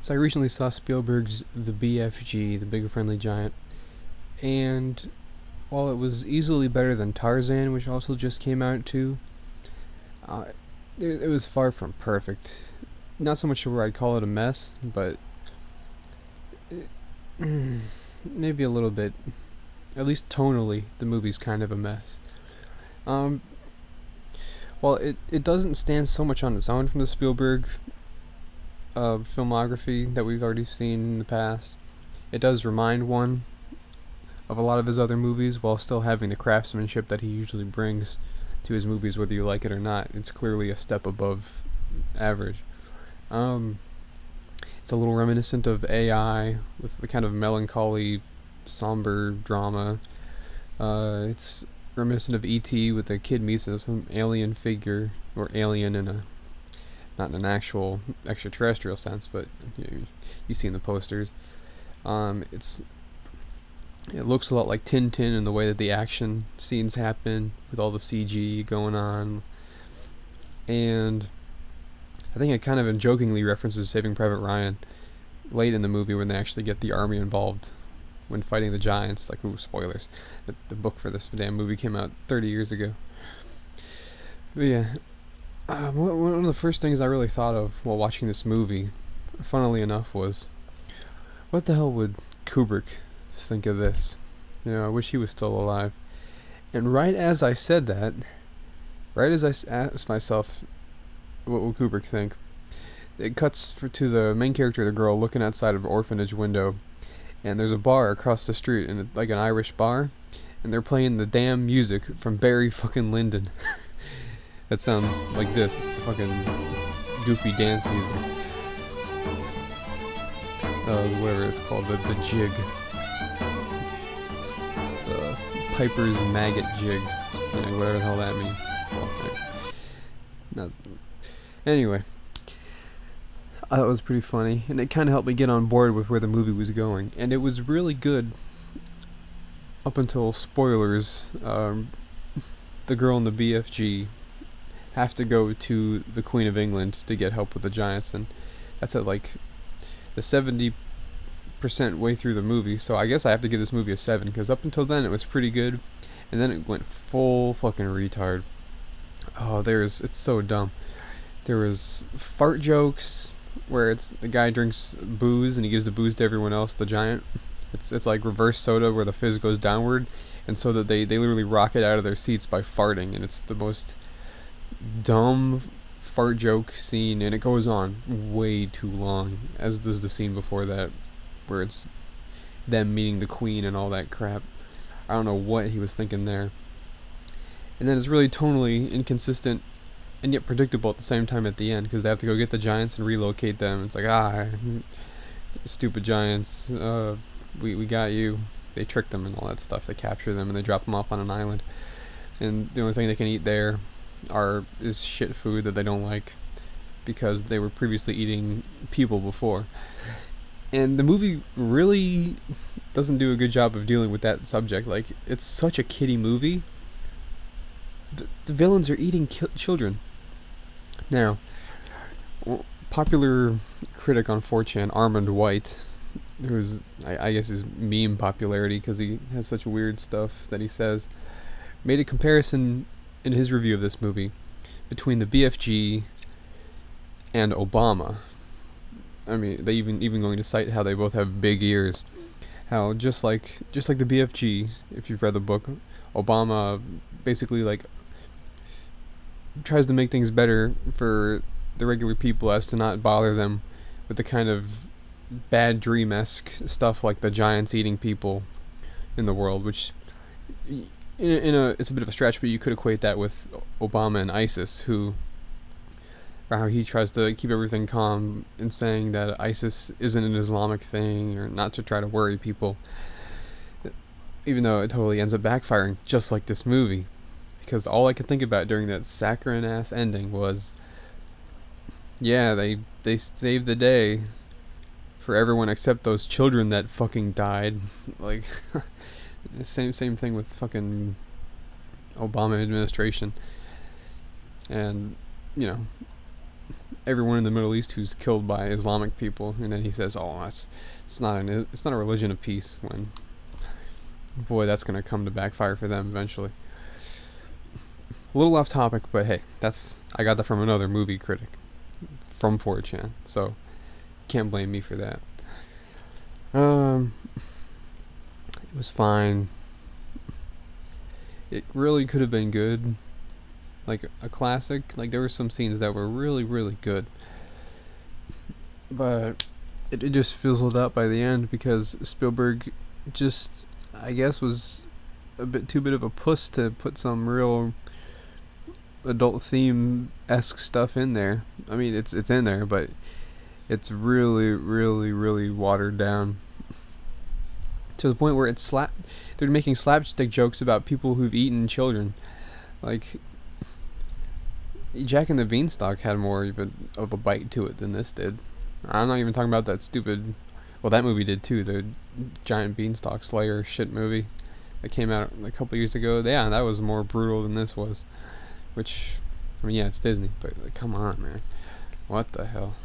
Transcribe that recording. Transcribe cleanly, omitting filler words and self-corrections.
So I recently saw Spielberg's The BFG, The Big Friendly Giant, and while it was easily better than Tarzan, which also just came out too, uh, it was far from perfect. Not so much where I'd call it a mess, but it, maybe a little bit. At least tonally, the movie's kind of a mess. Um, while it doesn't stand so much on its own from the Spielberg filmography that we've already seen in the past, it does remind one of a lot of his other movies while still having the craftsmanship that he usually brings to his movies, whether you like it or not. It's clearly a step above average. Um, it's a little reminiscent of AI with the kind of melancholy, somber drama. It's reminiscent of E.T. with the kid meets some alien figure, or alien in a not in an actual extraterrestrial sense, but you see in the posters. It looks a lot like Tintin in the way that the action scenes happen with all the CG going on, and I think it kind of jokingly references Saving Private Ryan late in the movie when they actually get the army involved when fighting the giants. Like, ooh, spoilers. The book for this damn movie came out 30 years ago. But yeah, one of the first things I really thought of while watching this movie, funnily enough, was what the hell would Kubrick think of this? I wish he was still alive. And right as I said that, right as I asked myself, what will Kubrick think? It cuts to the main character, the girl, looking outside of an orphanage window, and there's a bar across the street, and like an Irish bar, and they're playing the damn music from Barry fucking Lyndon. That sounds like this. It's the fucking goofy dance music. Whatever it's called, the jig. The Piper's Maggot Jig. Whatever the hell that means. Well, anyway, I thought it was pretty funny, and it kind of helped me get on board with where the movie was going. And it was really good up until spoilers. The girl in the BFG have to go to the Queen of England to get help with the giants, and that's at like the 70% way through the movie. So I guess I have to give this movie a 7, because up until then it was pretty good, and then it went full fucking retard. Oh, it's so dumb. There was fart jokes where it's the guy drinks booze and he gives the booze to everyone else, the giant. It's like reverse soda where the fizz goes downward, and so that they literally rocket out of their seats by farting, and it's the most dumb fart joke scene, and it goes on way too long, as does the scene before that where it's them meeting the queen and all that crap. I don't know what he was thinking there. And then it's really tonally inconsistent and yet predictable at the same time at the end, because they have to go get the giants and relocate them. It's like, stupid giants, we got you. They trick them and all that stuff. They capture them and they drop them off on an island, and the only thing they can eat there is shit food that they don't like, because they were previously eating people before. And the movie really doesn't do a good job of dealing with that subject. Like, it's such a kiddie movie. The villains are eating children. Now, popular critic on 4chan, Armand White, who's, I guess, his meme popularity because he has such weird stuff that he says, made a comparison in his review of this movie between the BFG and Obama. I mean, they even going to cite how they both have big ears. How just like the BFG, if you've read the book, Obama basically like tries to make things better for the regular people as to not bother them with the kind of bad dream-esque stuff like the giants eating people in the world, which it's a bit of a stretch, but you could equate that with Obama and ISIS, how he tries to keep everything calm in saying that ISIS isn't an Islamic thing, or not to try to worry people, even though it totally ends up backfiring, just like this movie. Because all I could think about during that saccharine ass ending was, yeah, they saved the day for everyone except those children that fucking died. Like, same thing with fucking Obama administration. And everyone in the Middle East who's killed by Islamic people, and then he says, "Oh, it's not a religion of peace." When, boy, that's gonna come to backfire for them eventually. A little off topic, but hey, I got that from another movie critic from 4chan, so can't blame me for that. It was fine. It really could have been good, like a classic. Like there were some scenes that were really, really good, but it just fizzled out by the end because Spielberg just, I guess, was a bit too bit of a puss to put some real adult theme esque stuff in there. I mean, it's in there, but it's really, really, really watered down to the point where they're making slapstick jokes about people who've eaten children. Like, Jack and the Beanstalk had more even of a bite to it than this did. I'm not even talking about that stupid, well, that movie did too, the giant beanstalk slayer shit movie that came out a couple years ago. Yeah, that was more brutal than this was. Which, I mean, yeah, it's Disney, but like, come on, man. What the hell?